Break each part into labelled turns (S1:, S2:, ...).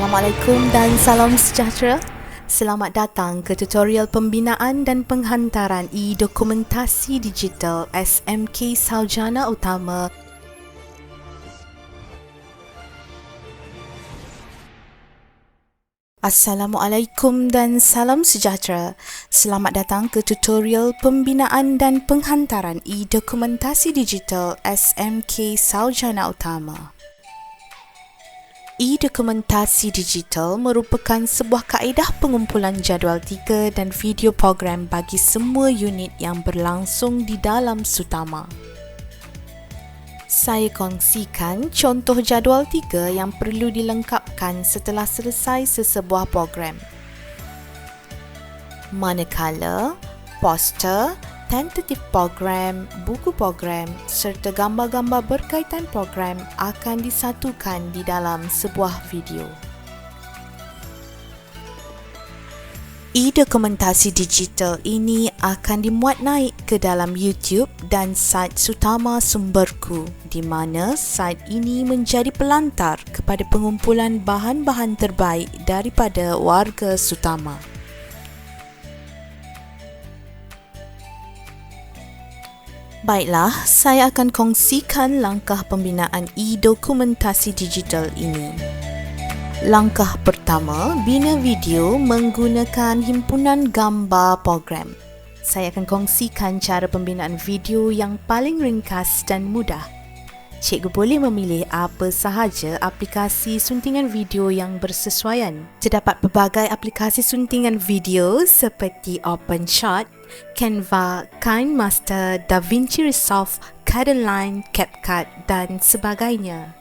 S1: Assalamualaikum dan salam sejahtera. Selamat datang ke tutorial pembinaan dan penghantaran e-dokumentasi digital SMK Sarjana Utama. Assalamualaikum dan salam sejahtera. Selamat datang ke tutorial pembinaan dan penghantaran e-dokumentasi digital SMK Sarjana Utama. E-dokumentasi digital merupakan sebuah kaedah pengumpulan jadual tiga dan video program bagi semua unit yang berlangsung di dalam Sutama. Saya kongsikan contoh jadual tiga yang perlu dilengkapkan setelah selesai sesebuah program. Manakala, poster, tentatif program, buku program serta gambar-gambar berkaitan program akan disatukan di dalam sebuah video. E-dokumentasi digital ini akan dimuat naik ke dalam YouTube dan site Sutama Sumberku, di mana site ini menjadi pelantar kepada pengumpulan bahan-bahan terbaik daripada warga Sutama. Baiklah, saya akan kongsikan langkah pembinaan e-dokumentasi digital ini. Langkah pertama, bina video menggunakan himpunan gambar program. Saya akan kongsikan cara pembinaan video yang paling ringkas dan mudah. Cikgu boleh memilih apa sahaja aplikasi suntingan video yang bersesuaian. Terdapat pelbagai aplikasi suntingan video seperti OpenShot, Canva, KineMaster, DaVinci Resolve, Cadenline, CapCut dan sebagainya.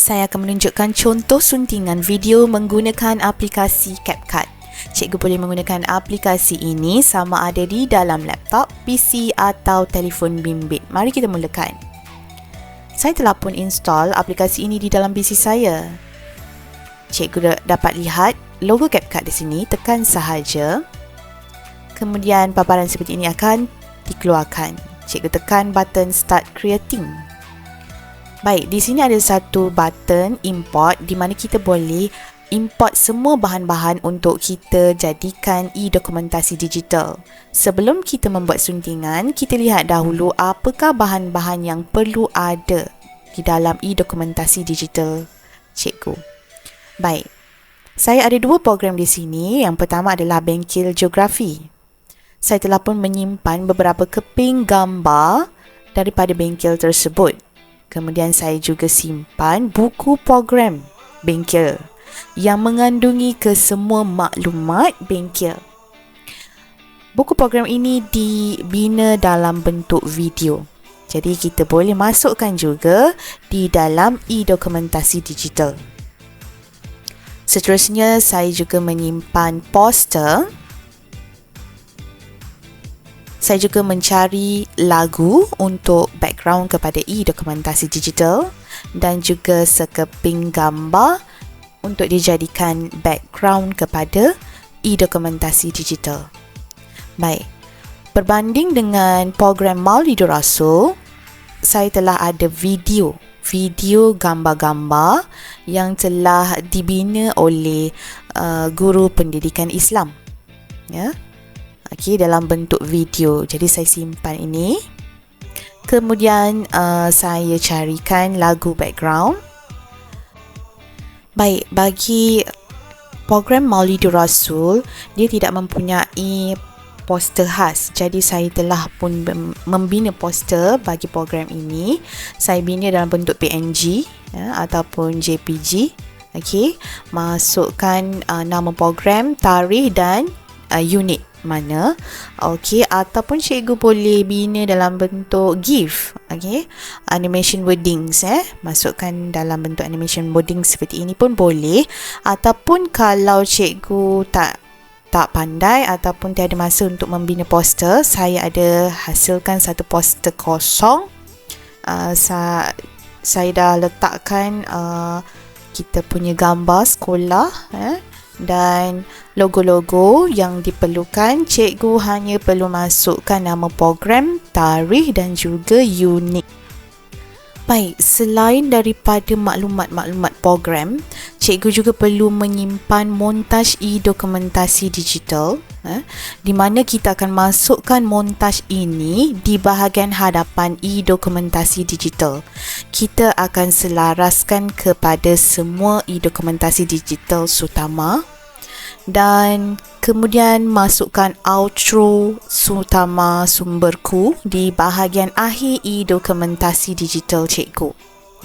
S1: Saya akan menunjukkan contoh suntingan video menggunakan aplikasi CapCut. Cikgu boleh menggunakan aplikasi ini sama ada di dalam laptop, PC atau telefon bimbit. Mari kita mulakan. Saya telah pun install aplikasi ini di dalam PC saya. Cikgu dapat lihat logo CapCut di sini, tekan sahaja. Kemudian paparan seperti ini akan dikeluarkan. Cikgu tekan button Start Creating. Baik, di sini ada satu button Import di mana kita boleh import semua bahan-bahan untuk kita jadikan e-dokumentasi digital. Sebelum kita membuat suntingan, kita lihat dahulu apakah bahan-bahan yang perlu ada di dalam e-dokumentasi digital cikgu. Baik, saya ada dua program di sini. Yang pertama adalah bengkel geografi. Saya telah pun menyimpan beberapa keping gambar daripada bengkel tersebut. Kemudian saya juga simpan buku program bengkel yang mengandungi kesemua maklumat bengkel. Buku program ini dibina dalam bentuk video. Jadi kita boleh masukkan juga di dalam e-dokumentasi digital. Seterusnya saya juga menyimpan poster. Saya juga mencari lagu untuk background kepada e-dokumentasi digital dan juga sekeping gambar untuk dijadikan background kepada e-dokumentasi digital. Baik, berbanding dengan program Maulidur Rasul, saya telah ada video gambar-gambar yang telah dibina oleh guru pendidikan Islam. Ya. Okey, dalam bentuk video. Jadi saya simpan ini. Kemudian saya carikan lagu background. Baik, bagi program Maulidur Rasul, dia tidak mempunyai poster khas. Jadi saya telah pun membina poster bagi program ini. Saya bina dalam bentuk PNG ya, ataupun JPG. Okey, masukkan nama program, tarikh dan unit mana. Okey, ataupun cikgu boleh bina dalam bentuk GIF. Okey, animation wordings masukkan dalam bentuk animation wording seperti ini pun boleh. Ataupun kalau cikgu tak pandai ataupun tiada masa untuk membina poster, saya ada hasilkan satu poster kosong. Saya dah letakkan kita punya gambar sekolah dan logo-logo yang diperlukan. Cikgu hanya perlu masukkan nama program, tarikh dan juga unit. Baik, selain daripada maklumat-maklumat program, cikgu juga perlu menyimpan montaj e-dokumentasi digital, di mana kita akan masukkan montaj ini di bahagian hadapan e-dokumentasi digital. Kita akan selaraskan kepada semua e-dokumentasi digital utama dan kemudian masukkan outro utama sumberku di bahagian akhir e-dokumentasi digital cikgu.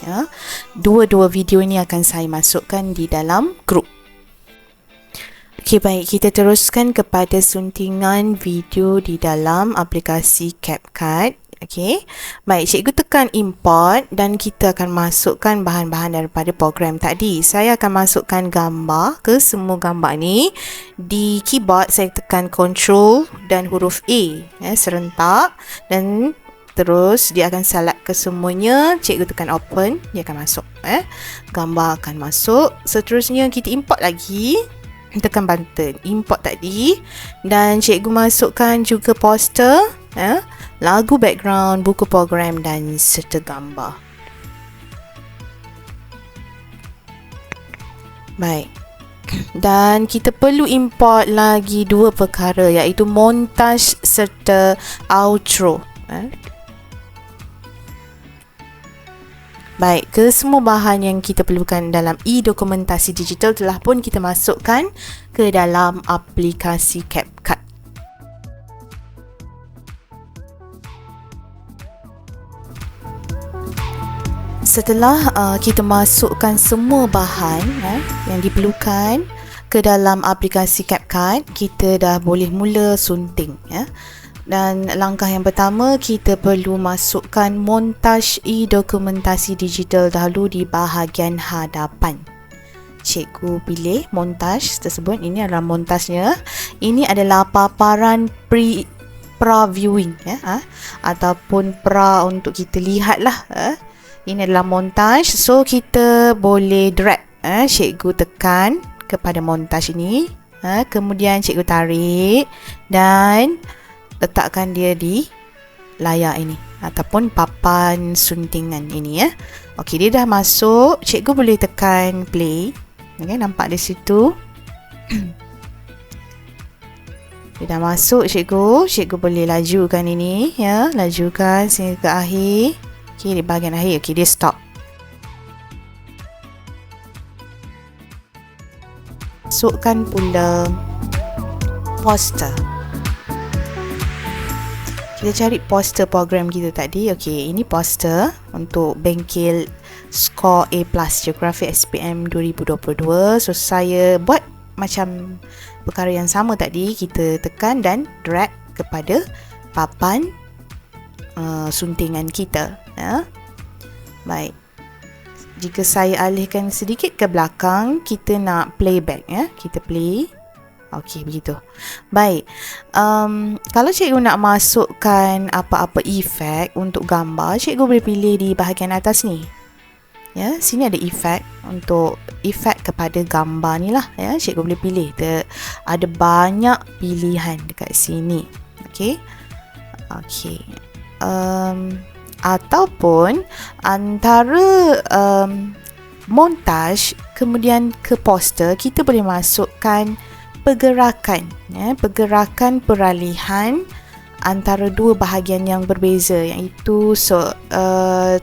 S1: Ya, dua-dua video ini akan saya masukkan di dalam grup. Okey, baik, kita teruskan kepada suntingan video di dalam aplikasi CapCut. Okey, baik, cikgu tekan import dan kita akan masukkan bahan-bahan daripada program tadi. Saya akan masukkan gambar ke semua gambar ni. Di keyboard saya tekan Ctrl dan huruf A, serentak, dan terus dia akan select ke semuanya. Cikgu tekan open, dia akan masuk. Gambar akan masuk. Seterusnya kita import lagi. Tekan button import tadi dan cikgu masukkan juga poster, lagu background, buku program dan serta gambar. Baik, dan kita perlu import lagi dua perkara, iaitu montaj serta outro. Baik, kesemua bahan yang kita perlukan dalam e-dokumentasi digital telah pun kita masukkan ke dalam aplikasi CapCut. Setelah kita masukkan semua bahan yang diperlukan ke dalam aplikasi CapCut, kita dah boleh mula sunting. Dan langkah yang pertama, kita perlu masukkan montaj e-dokumentasi digital dahulu di bahagian hadapan. Cikgu pilih montaj tersebut. Ini adalah montajnya. Ini adalah paparan pra-viewing, ataupun pra untuk kita lihat lah. Ini adalah montaj. So kita boleh drag. Cikgu tekan kepada montaj ini. Kemudian cikgu tarik dan letakkan dia di layar ini ataupun papan suntingan ini. Okey, dia dah masuk. Cikgu boleh tekan play. Okey, nampak di situ. Dia dah masuk cikgu. Cikgu boleh lajukan ini, lajukan sehingga ke akhir. Okey, di bahagian akhir. Okey, dia stop. Masukkan pula poster. Kita cari poster program kita tadi. Okey, ini poster untuk bengkel skor A+ Geografi SPM 2022. So saya buat macam perkara yang sama tadi. Kita tekan dan drag kepada papan suntingan kita. Baik. Jika saya alihkan sedikit ke belakang, kita nak playback. Kita play. Okey, begitu. Baik. Kalau cikgu nak masukkan apa-apa efek untuk gambar, cikgu boleh pilih di bahagian atas ni. Sini ada efek untuk efek kepada gambar ni lah. Cikgu boleh pilih. Ada banyak pilihan dekat sini. Okey. Okey. Ataupun antara montaj kemudian ke poster, kita boleh masukkan pergerakan, pergerakan peralihan antara dua bahagian yang berbeza, iaitu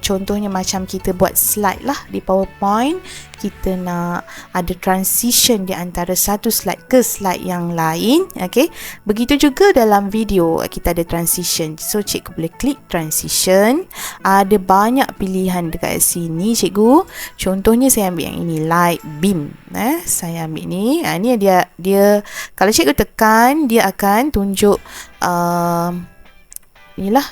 S1: contohnya macam kita buat slide lah di PowerPoint. Kita nak ada transition di antara satu slide ke slide yang lain. Okey, begitu juga dalam video kita ada transition. So cikgu boleh klik transition. Ada banyak pilihan dekat sini cikgu. Contohnya saya ambil yang ini, light beam. Saya ambil ni. Ni dia kalau cikgu tekan, dia akan tunjuk inilah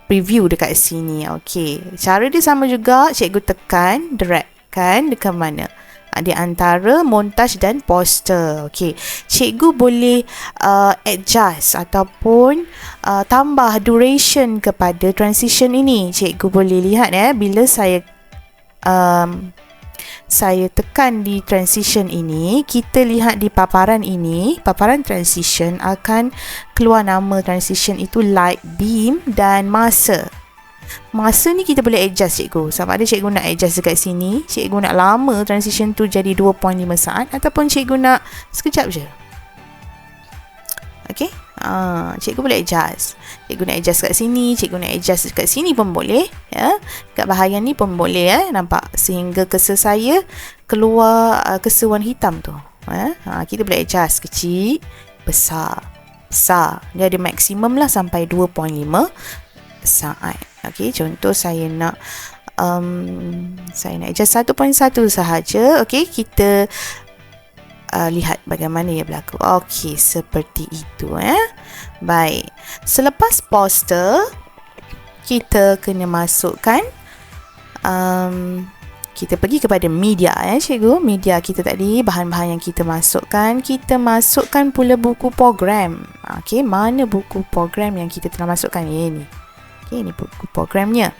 S1: preview dekat sini. Okey, cara dia sama juga. Cikgu tekan, dragkan dekat mana? Di antara montaj dan poster. Okey, cikgu boleh adjust ataupun tambah duration kepada transition ini. Cikgu boleh lihat bila saya tekan di transition ini, kita lihat di paparan ini, paparan transition akan keluar nama transition itu light beam dan masa. Masa ni kita boleh adjust cikgu. Sama ada cikgu nak adjust dekat sini, cikgu nak lama transition tu jadi 2.5 saat, ataupun cikgu nak sekejap je. Okay, cikgu boleh adjust. Cikgu nak adjust kat sini, cikgu nak adjust kat sini pun boleh, ya. Kat bahagian ni pun boleh, ya. Nampak sehingga cursor saya keluar cursor warna hitam tu. Kita boleh adjust kecil, besar. Dia ada maksimum lah sampai 2.5 saat. Okay, contoh saya nak adjust 1.1 sahaja. Okay, kita lihat bagaimana ia berlaku. Okey, seperti itu. Baik. Selepas poster, kita kena masukkan, kita pergi kepada media, cikgu. Media kita tadi, bahan-bahan yang kita masukkan. Kita masukkan pula buku program. Okey, mana buku program yang kita telah masukkan? Ini. Okey, ini buku programnya.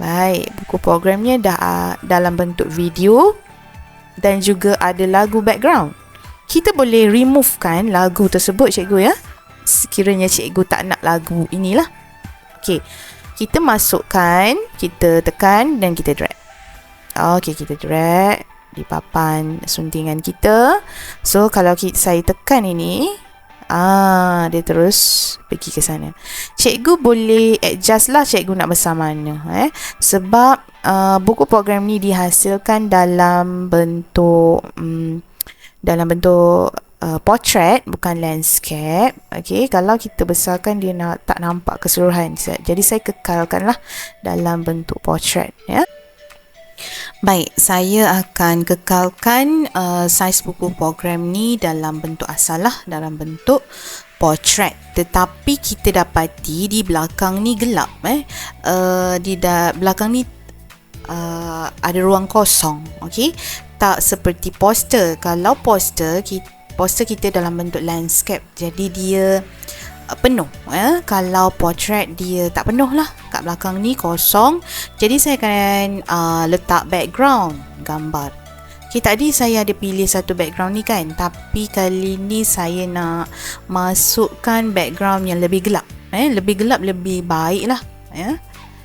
S1: Baik, buku programnya dah dalam bentuk video. Dan juga ada lagu background. Kita boleh removekan lagu tersebut, cikgu, ya. Sekiranya cikgu tak nak lagu inilah. Okey. Kita masukkan, kita tekan dan kita drag. Okey, kita drag di papan suntingan kita. So, kalau saya tekan ini, dia terus pergi ke sana. Cikgu boleh adjust lah cikgu nak besar mana. Sebab buku program ni dihasilkan dalam bentuk portrait, bukan landscape. Okay, kalau kita besarkan dia tak nampak keseluruhan. Jadi saya kekalkanlah dalam bentuk portrait, ya. Baik, saya akan kekalkan saiz buku program ni dalam bentuk asal lah, dalam bentuk portrait. Tetapi kita dapati di belakang ni gelap. Di belakang ni ada ruang kosong. Okey, tak seperti poster. Kalau poster kita dalam bentuk landscape, jadi dia penuh. Kalau portrait dia tak penuh lah, kat belakang ni kosong. Jadi saya akan letak background gambar. Okay, tadi saya ada pilih satu background ni kan, tapi kali ni saya nak masukkan background yang lebih gelap. Lebih gelap lebih baik lah,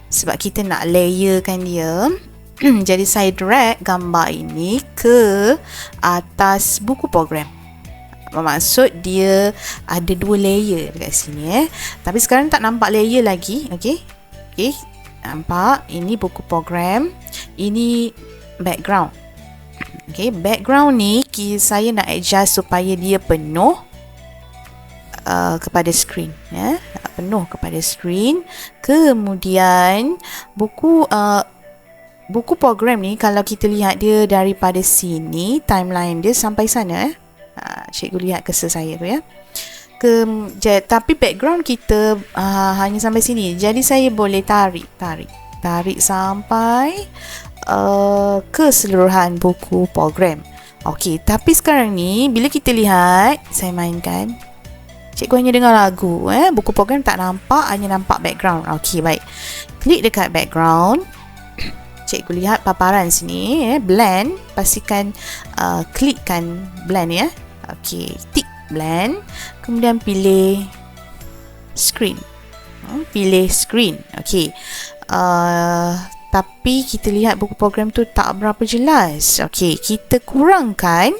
S1: sebab kita nak layerkan dia. Jadi saya drag gambar ini ke atas buku program. Bermaksud dia ada 2 layer dekat sini. Tapi sekarang tak nampak layer lagi. Okey, nampak ini buku program, ini background. Okey, background ni saya nak adjust supaya dia penuh kepada skrin, penuh kepada skrin. Kemudian buku program ni, kalau kita lihat dia daripada sini, timeline dia sampai sana. Cikgu lihat cursor saya tu, ya. Tapi background kita hanya sampai sini. Jadi saya boleh tarik sampai keseluruhan buku program. Okey, tapi sekarang ni bila kita lihat, saya mainkan, cikgu hanya dengar lagu. Buku program tak nampak, hanya nampak background. Okey, baik. Klik dekat background. Cikgu lihat paparan sini, blend. Pastikan klikkan blend, ya. Okey, tik blend. Kemudian pilih screen. Pilih screen. Okey. Tapi kita lihat buku program tu tak berapa jelas. Okey, kita kurangkan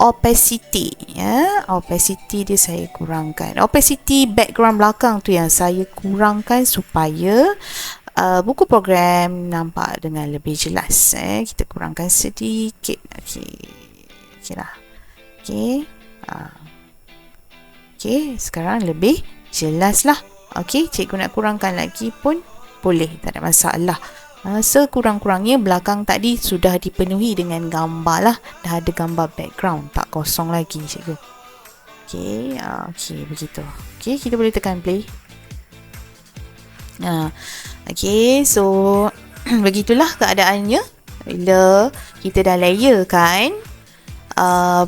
S1: opacity, ya. Opacity dia saya kurangkan. Opacity background belakang tu yang saya kurangkan supaya buku program nampak dengan lebih jelas. Kita kurangkan sedikit. Okey lah. Okey, sekarang lebih jelas lah. Okey, cikgu nak kurangkan lagi pun boleh, tak ada masalah. Sekurang-kurangnya belakang tadi sudah dipenuhi dengan gambar lah. Dah ada gambar background, tak kosong lagi, cikgu. Okey, begitu. Okey, kita boleh tekan play. Okey, so begitulah keadaannya bila kita dah layerkan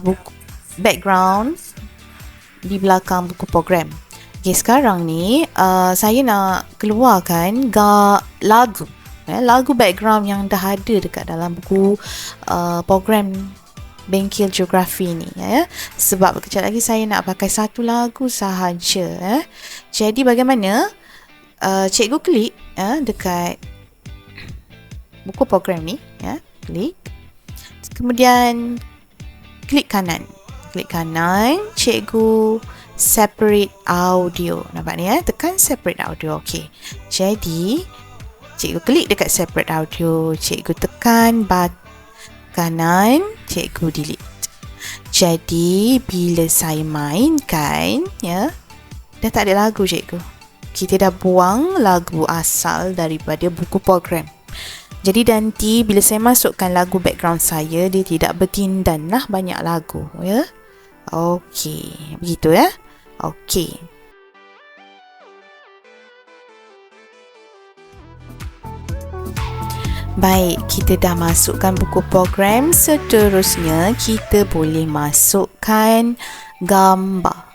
S1: buku background di belakang buku program. Okey, sekarang ni saya nak keluarkan lagu. Lagu background yang dah ada dekat dalam buku program Bengkel Geografi ni, sebab kejap lagi saya nak pakai satu lagu sahaja. Jadi bagaimana cikgu klik dekat buku program ni, klik. Kemudian klik kanan, cikgu separate audio. Nampak ni tekan separate audio. Okey. Jadi cikgu klik dekat separate audio, cikgu tekan kanan, cikgu delete. Jadi bila saya mainkan, dah tak ada lagu cikgu. Kita dah buang lagu asal daripada buku program. Jadi nanti bila saya masukkan lagu background saya, dia tidak bertindan lah banyak lagu, Okey, begitu Okey. Baik, kita dah masukkan buku program. Seterusnya kita boleh masukkan gambar.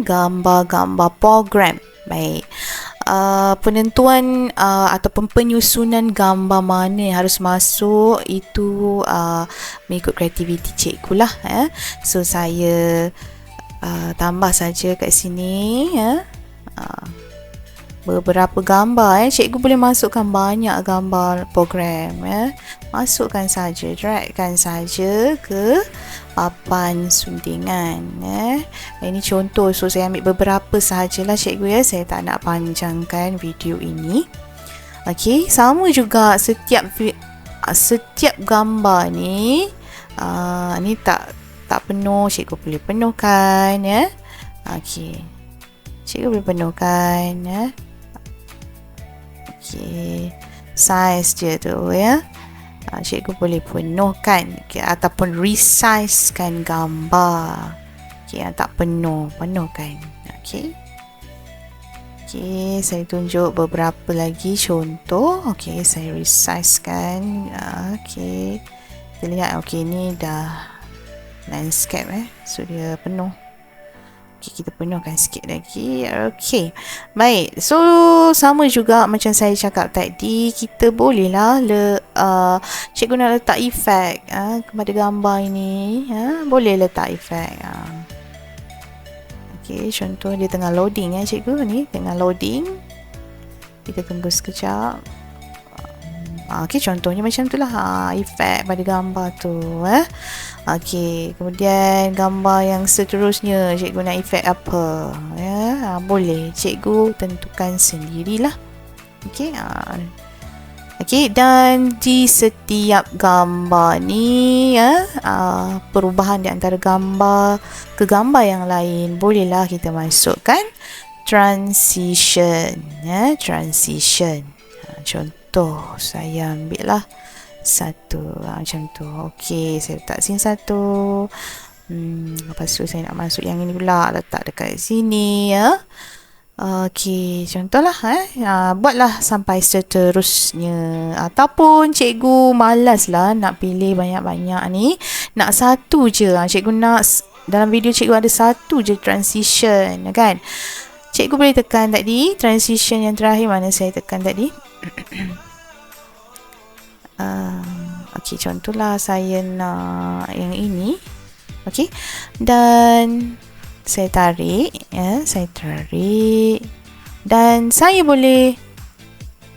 S1: Gambar-gambar program. Baik. Penentuan ataupun penyusunan gambar mana yang harus masuk itu mengikut kreativiti cikgu lah. So saya tambah saja kat sini beberapa gambar. Cikgu boleh masukkan banyak gambar program. Masukkan saja, dragkan saja ke papan suntingan. Ini contoh, so saya ambil beberapa sahajalah cikgu saya tak nak panjangkan video ini. Okey, sama juga setiap gambar ni ni tak penuh, cikgu boleh penuhkan Okey, cikgu boleh penuhkan Okey, size dia tu cikgu boleh penuhkan ataupun resizekan gambar yang tak penuhkan. Okey, saya tunjuk beberapa lagi contoh. Okey, saya resizekan. Okey, kita lihat. Okey, ni dah landscape so dia penuh. Okey, kita penuhkan sikit lagi. Okey, baik. So sama juga macam saya cakap tadi, kita bolehlah cikgu nak letak efek kepada gambar ini. Boleh letak efek. Okey, contoh dia tengah loading cikgu ni tengah loading. Kita tunggu sekejap. Okey, contohnya macam itulah efek pada gambar tu. Okey, kemudian gambar yang seterusnya cikgu nak efek apa? Boleh cikgu tentukan sendirilah. Okey, okey, dan di setiap gambar ni perubahan di antara gambar ke gambar yang lain bolehlah kita masukkan transition. Transition. Contoh saya ambil lah satu macam tu. Okey, saya letak sini satu. Lepas tu saya nak masuk yang ini pula, letak dekat sini Okey, contohlah buatlah sampai seterusnya. Ataupun cikgu malas lah nak pilih banyak-banyak ni, nak satu je. Cikgu nak dalam video cikgu ada satu je transition, kan? Cikgu boleh tekan tadi transition yang terakhir, mana saya tekan tadi. Okey, contohlah saya nak yang ini. Okey, dan saya tarik dan saya boleh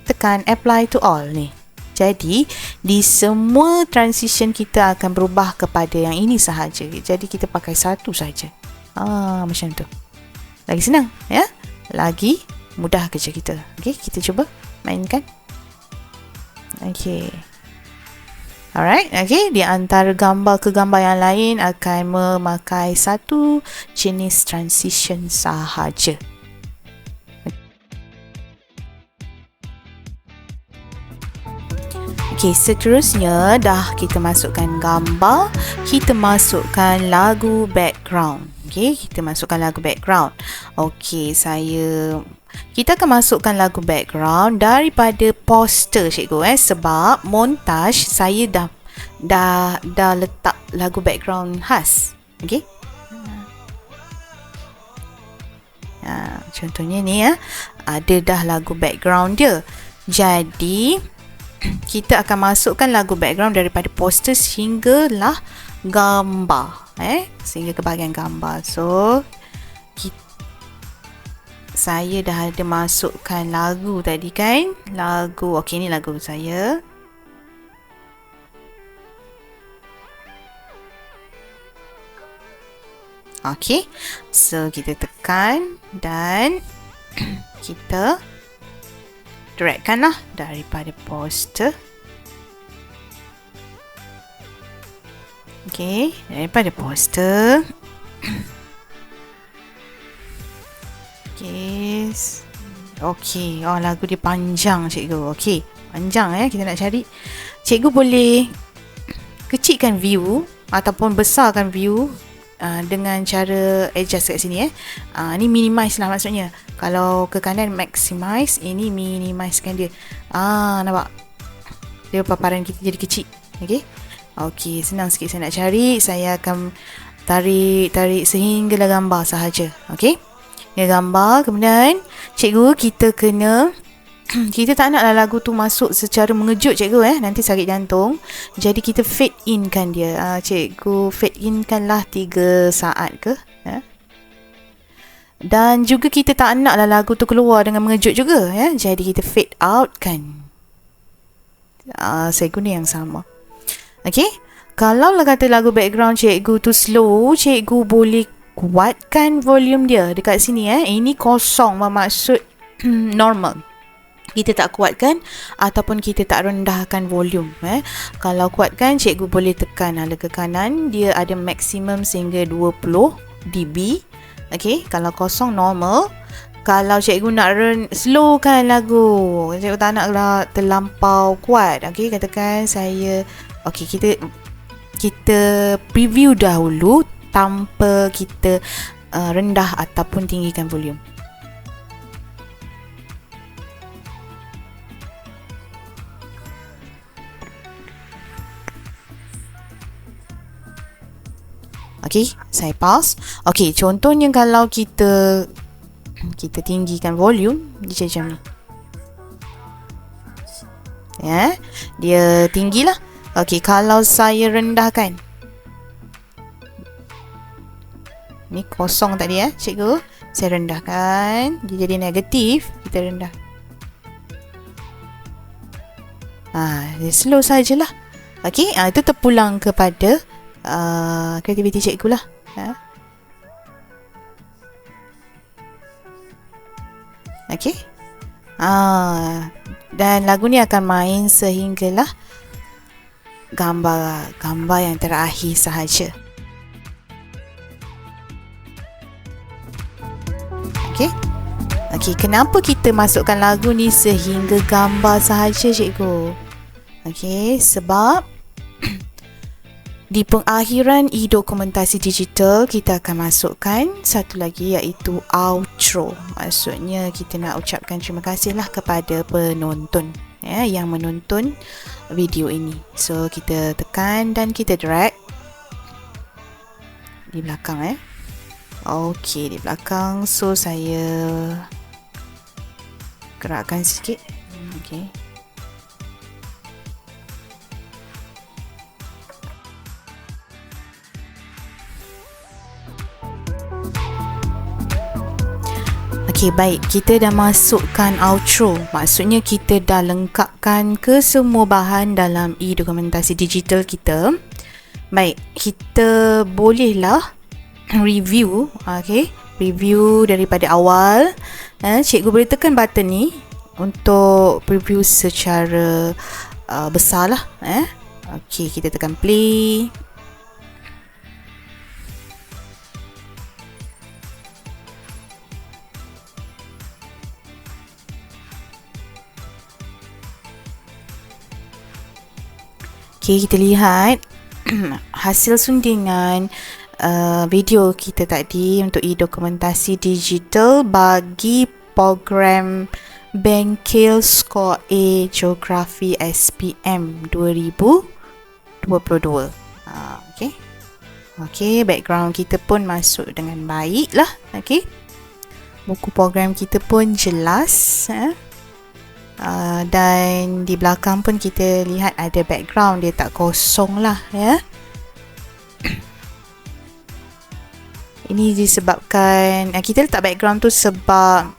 S1: tekan apply to all ni. Jadi di semua transition kita akan berubah kepada yang ini sahaja. Jadi kita pakai satu saja. Macam tu. Lagi senang, lagi mudah kerja kita. Okey, kita cuba mainkan. Okey. Alright, okay. Di antara gambar ke gambar yang lain akan memakai satu jenis transition sahaja. Okay, seterusnya dah kita masukkan gambar, kita masukkan lagu background. Okay, kita masukkan lagu background. Okay, kita akan masukkan lagu background daripada poster cikgu sebab montage saya dah letak lagu background khas. Okey. Contohnya ni ada dah lagu background dia. Jadi kita akan masukkan lagu background daripada poster sehinggalah gambar sehingga ke bahagian gambar. So saya dah ada masukkan lagu tadi kan. Lagu, okey, ni lagu saya. Okey, so kita tekan dan kita dragkan lah daripada poster. Okey, daripada poster. Okey, oh lagu dia panjang cikgu. Okey, panjang kita nak cari. Cikgu boleh kecilkan view ataupun besarkan view dengan cara adjust kat sini ni minimize lah maksudnya. Kalau ke kanan maximize, ini minimizekan dia. Nampak? Dia paparan kita jadi kecil. Okey, senang sikit saya nak cari. Saya akan tarik sehinggalah gambar sahaja. Okey. Dia gambar, kemudian cikgu kita kena kita tak naklah lagu tu masuk secara mengejut cikgu nanti sakit jantung. Jadi kita fade in kan dia. Cikgu fade in kanlah 3 saat ke. Dan juga kita tak naklah lagu tu keluar dengan mengejut juga Jadi kita fade out kan. Saya guna yang sama. Okey. Kalau lah kata lagu background cikgu tu slow, cikgu boleh kuatkan volume dia dekat sini Ini kosong bermaksud normal. Kita tak kuatkan ataupun kita tak rendahkan volume Kalau kuatkan, cikgu boleh tekan hala ke kanan. Dia ada maksimum sehingga 20 dB. Okey, kalau kosong normal. Kalau cikgu nak slowkan lagu, cikgu tak naklah terlampau kuat. Okey, katakan saya kita preview dahulu tanpa kita rendah ataupun tinggikan volume. Okey, saya pause. Okey, contohnya kalau kita tinggikan volume, dia macam ni. Dia tinggilah. Okey, kalau saya rendahkan. Ni kosong tadi cikgu. Saya rendahkan. Dia jadi negatif. Kita rendah. Dia slow sajalah. Okey, itu terpulang kepada kreativiti cikgu lah. Okey. Dan lagu ni akan main sehinggalah gambar yang terakhir sahaja. Okey, kenapa kita masukkan lagu ni sehingga gambar sahaja cikgu? Okey, sebab di pengakhiran e-dokumentasi digital kita akan masukkan satu lagi iaitu outro. Maksudnya kita nak ucapkan terima kasihlah kepada penonton yang menonton video ini. So kita tekan dan kita drag di belakang Okey, di belakang. So saya gerakkan sikit. Okey. Okey, baik. Kita dah masukkan outro. Maksudnya kita dah lengkapkan kesemua bahan dalam e-dokumentasi digital kita. Baik, kita bolehlah review. Okey, review daripada awal. Cikgu boleh tekan button ni untuk preview secara besar lah. Okey, kita tekan play. Okey, kita lihat hasil sundingan video kita tadi untuk e-dokumentasi digital bagi program Bengkel Skor A Geografi SPM 2022. Okey, background kita pun masuk dengan baik lah. Okey, buku program kita pun jelas. Dan di belakang pun kita lihat ada background, dia tak kosong lah Ini disebabkan kita letak background tu sebab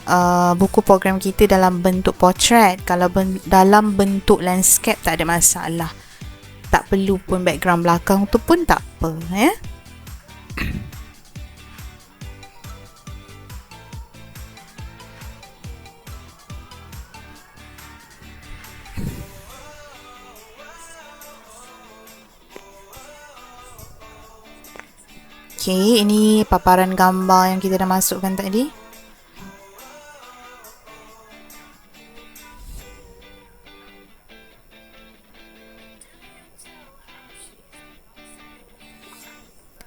S1: buku program kita dalam bentuk portrait. Kalau dalam bentuk landscape tak ada masalah. Tak perlu pun background belakang tu pun tak apa, ya. Okay, ini paparan gambar yang kita dah masukkan tadi.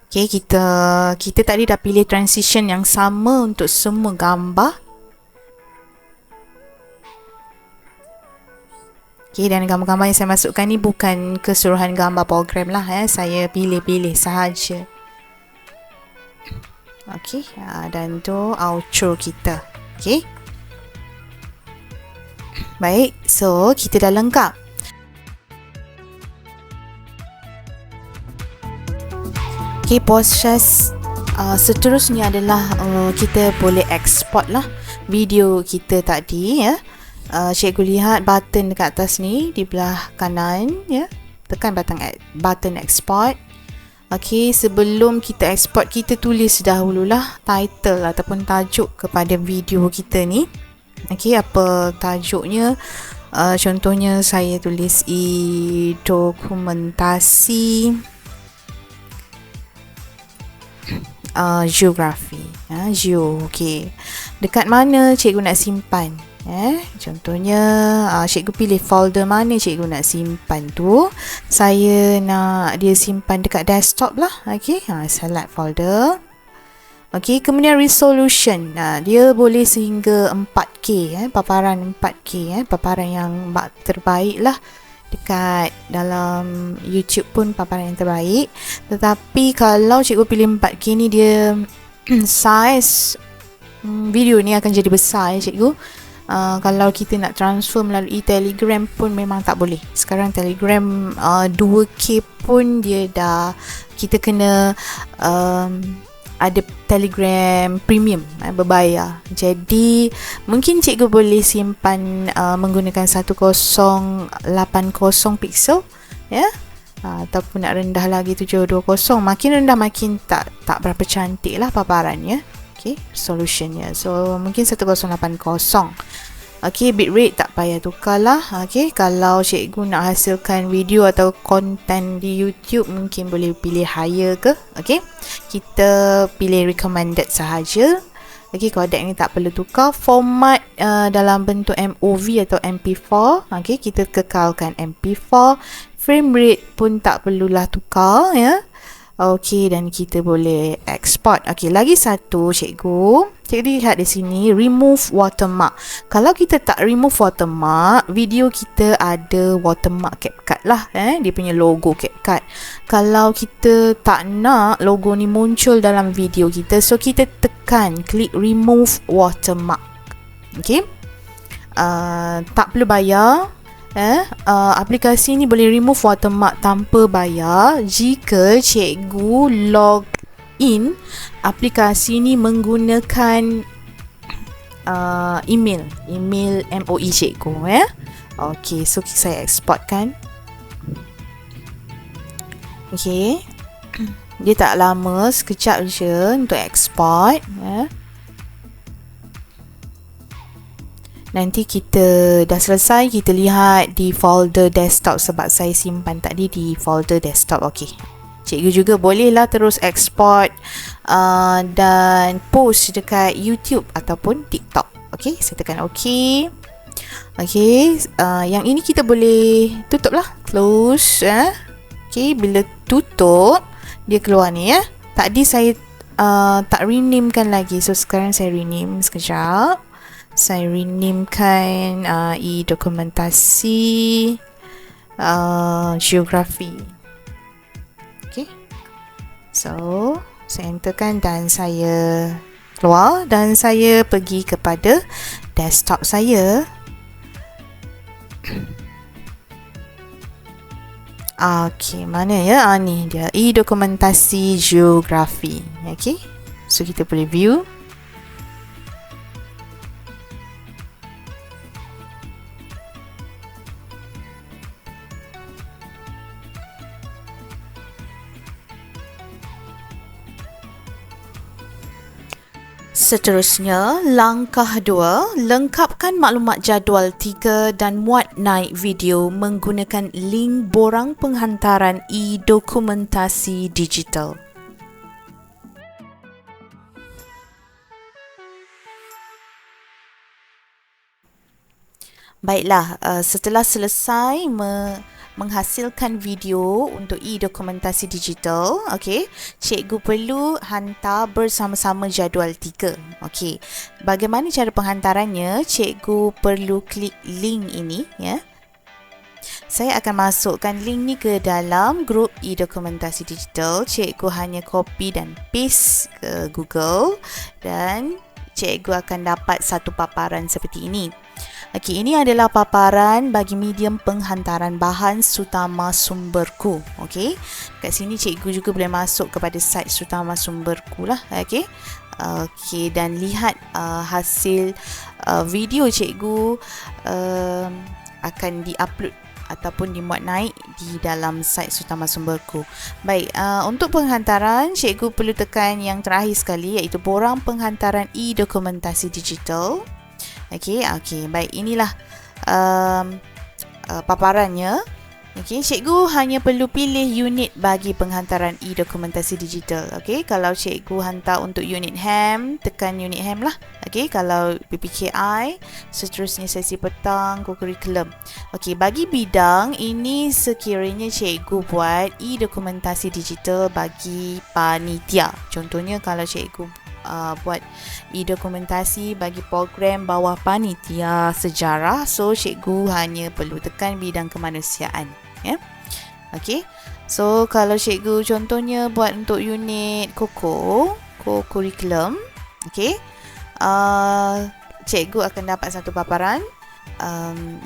S1: Okay, kita tadi dah pilih transition yang sama untuk semua gambar. Okay, dan gambar-gambar yang saya masukkan ni bukan keseluruhan gambar program lah, saya pilih-pilih sahaja. Okay, dan tu outro kita. Okay, baik, so kita dah lengkap. Okay, proses seterusnya adalah kita boleh export lah video kita tadi, ya. Cikgu lihat button dekat atas ni di belah kanan, ya. Tekan button export. Okay, sebelum kita export, kita tulis dahululah title ataupun tajuk kepada video kita ni. Okay, apa tajuknya? Contohnya saya tulis dokumentasi geografi, geo. Okay, dekat mana cikgu nak simpan? Contohnya cikgu pilih folder mana cikgu nak simpan tu. Saya nak dia simpan dekat desktop lah. Okay, select folder. Okay, kemudian resolution, dia boleh sehingga 4K, paparan 4K, paparan yang terbaik lah. Dekat dalam YouTube pun paparan yang terbaik. Tetapi kalau cikgu pilih 4K ni, dia size video ni akan jadi besar, ya cikgu. Kalau kita nak transfer melalui Telegram pun memang tak boleh. Sekarang Telegram 2K pun dia dah, kita kena ada Telegram premium, berbayar. Jadi mungkin cikgu boleh simpan menggunakan 1080 pixel, ya. Ataupun nak rendah lagi 720. Makin rendah makin tak berapa cantik lah paparannya. Okay, resolutionnya. So mungkin 1080. Okay, bitrate tak payah tukar lah. Okay, kalau cikgu nak hasilkan video atau konten di YouTube, mungkin boleh pilih higher ke. Okay, kita pilih recommended sahaja. Okay, codec ni tak perlu tukar. Format dalam bentuk MOV atau MP4. Okay, kita kekalkan MP4. Frame rate pun tak perlulah tukar, ya. Okey, dan kita boleh export. Okey, lagi satu cikgu lihat di sini, remove watermark. Kalau kita tak remove watermark, video kita ada watermark CapCut lah, dia punya logo CapCut. Kalau kita tak nak logo ni muncul dalam video kita, so kita tekan klik remove watermark. Okey, tak perlu bayar. Aplikasi ni boleh remove watermark tanpa bayar jika cikgu log in aplikasi ni menggunakan email MOE cikgu, ya. Okey, so saya export kan. Okey, dia tak lama, sekejap je untuk export, ya. Nanti kita dah selesai, kita lihat di folder desktop sebab saya simpan tadi di folder desktop. Okey, cikgu juga bolehlah terus export dan post dekat YouTube ataupun TikTok. Okey, saya tekan okey. Okey, yang ini kita boleh tutup lah, close. Okey, bila tutup dia keluar ni, ya. Tadi saya tak renamekan lagi, so sekarang saya rename sekejap. Saya renamekan dokumentasi geografi. Okay, so saya enterkan dan saya keluar dan saya pergi kepada desktop saya. Okay, mana ya? Ni dia dokumentasi geografi. Okay, So kita boleh view. Seterusnya, langkah 2, lengkapkan maklumat jadual 3 dan muat naik video menggunakan link borang penghantaran e-dokumentasi digital. Baiklah, setelah selesai menghasilkan video untuk e-dokumentasi digital, okey, cikgu perlu hantar bersama-sama jadual 3. Okey. Bagaimana cara penghantarannya? Cikgu perlu klik link ini, ya. Saya akan masukkan link ni ke dalam grup e-dokumentasi digital. Cikgu hanya copy dan paste ke Google dan cikgu akan dapat satu paparan seperti ini. Okey, ini adalah paparan bagi medium penghantaran bahan Sutama Sumberku. Okey. Kat sini cikgu juga boleh masuk kepada site Sutama Sumberku lah. Okey. Okey, dan lihat hasil video cikgu akan di-upload ataupun dimuat naik di dalam site Sutama Sumberku. Baik, untuk penghantaran cikgu perlu tekan yang terakhir sekali, iaitu borang penghantaran e-dokumentasi digital. Okey, baik, inilah paparannya. Okey, cikgu hanya perlu pilih unit bagi penghantaran e-dokumentasi digital. Okey, kalau cikgu hantar untuk unit HAM, tekan unit HAM lah. Okey, kalau PPKI, seterusnya sesi petang, co-curriculum. Okey, bagi bidang ini sekiranya cikgu buat e-dokumentasi digital bagi panitia. Contohnya kalau cikgu buat e-dokumentasi bagi program bawah panitia sejarah, so cikgu hanya perlu tekan bidang kemanusiaan, ya. Okey. So kalau cikgu contohnya buat untuk unit co-curriculum, okey. Cikgu akan dapat satu paparan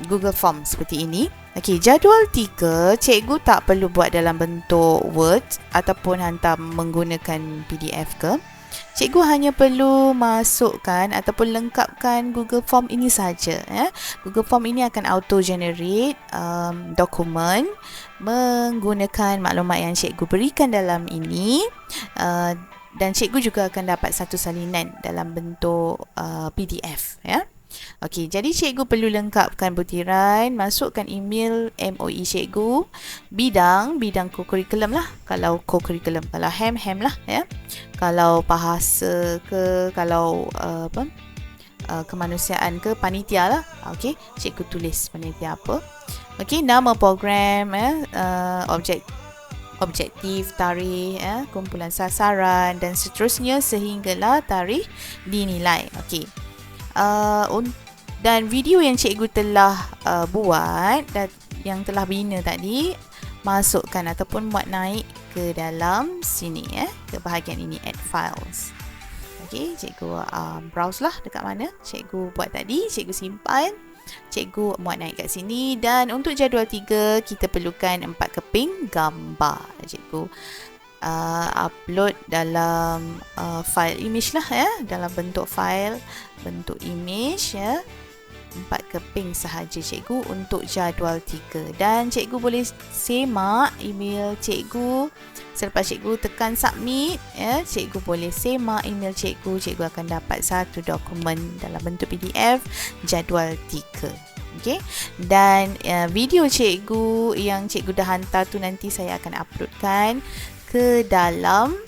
S1: Google Form seperti ini. Okey, jadual 3 cikgu tak perlu buat dalam bentuk Word ataupun hantar menggunakan PDF ke. Cikgu hanya perlu masukkan ataupun lengkapkan Google Form ini saja. Google Form ini akan auto-generate dokumen menggunakan maklumat yang cikgu berikan dalam ini, dan cikgu juga akan dapat satu salinan dalam bentuk PDF. Ya. Okey, jadi cikgu perlu lengkapkan butiran, masukkan email MOE cikgu, bidang co-curriculum lah. Kalau co-curriculum, kalau HAM lah, ya. Kalau bahasa ke, kalau kemanusiaan ke, panitia lah. Okey, cikgu tulis panitia apa. Okey, nama program, objektif, tarikh, kumpulan sasaran dan seterusnya sehinggalah tarikh dinilai. Okey. Dan video yang cikgu telah buat dan yang telah bina tadi, masukkan ataupun muat naik ke dalam sini, ke bahagian ini, add files. Okey, cikgu browse lah dekat mana cikgu buat tadi, cikgu simpan, cikgu muat naik kat sini. Dan untuk jadual 3 kita perlukan 4 keping gambar. Cikgu upload dalam file image lah, ya, dalam bentuk file, bentuk image, ya. 4 keping sahaja cikgu untuk jadual 3. Dan cikgu boleh semak email cikgu. Selepas cikgu tekan submit, ya, cikgu boleh semak email cikgu. Cikgu akan dapat satu dokumen dalam bentuk PDF jadual 3. Okey. Dan video cikgu yang cikgu dah hantar tu nanti saya akan uploadkan ke dalam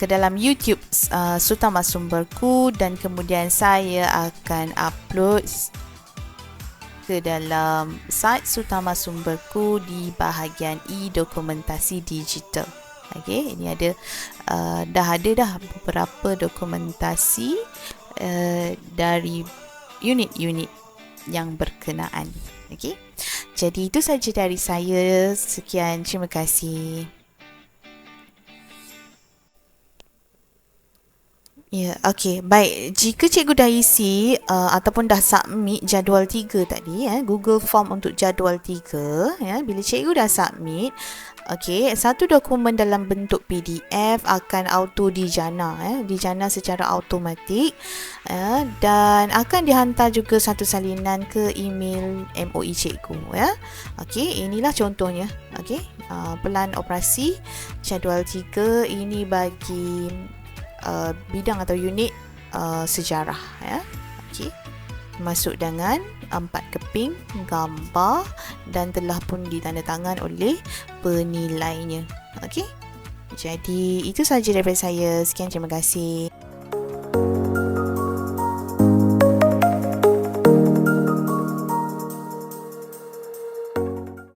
S1: ke dalam YouTube Sutama Sumberku, dan kemudian saya akan upload ke dalam site Sutama Sumberku di bahagian e-dokumentasi digital. Okey, ini ada dah beberapa dokumentasi dari unit-unit yang berkenaan. Okey. Jadi itu saja dari saya. Sekian, terima kasih. Ya, okey. Baik, jika cikgu dah isi ataupun dah submit jadual 3 tadi, Google Form untuk jadual 3, bila cikgu dah submit, okey, satu dokumen dalam bentuk PDF akan auto dijana, dijana secara automatik, dan akan dihantar juga satu salinan ke email MOE cikgu, ya. Okey, inilah contohnya. Okey, pelan operasi jadual 3 ini bagi bidang atau unit sejarah, ya. Okey. Masuk dengan 4 keping gambar dan telah pun ditandatangan oleh penilainya. Okey. Jadi itu sahaja daripada saya. Sekian, terima kasih.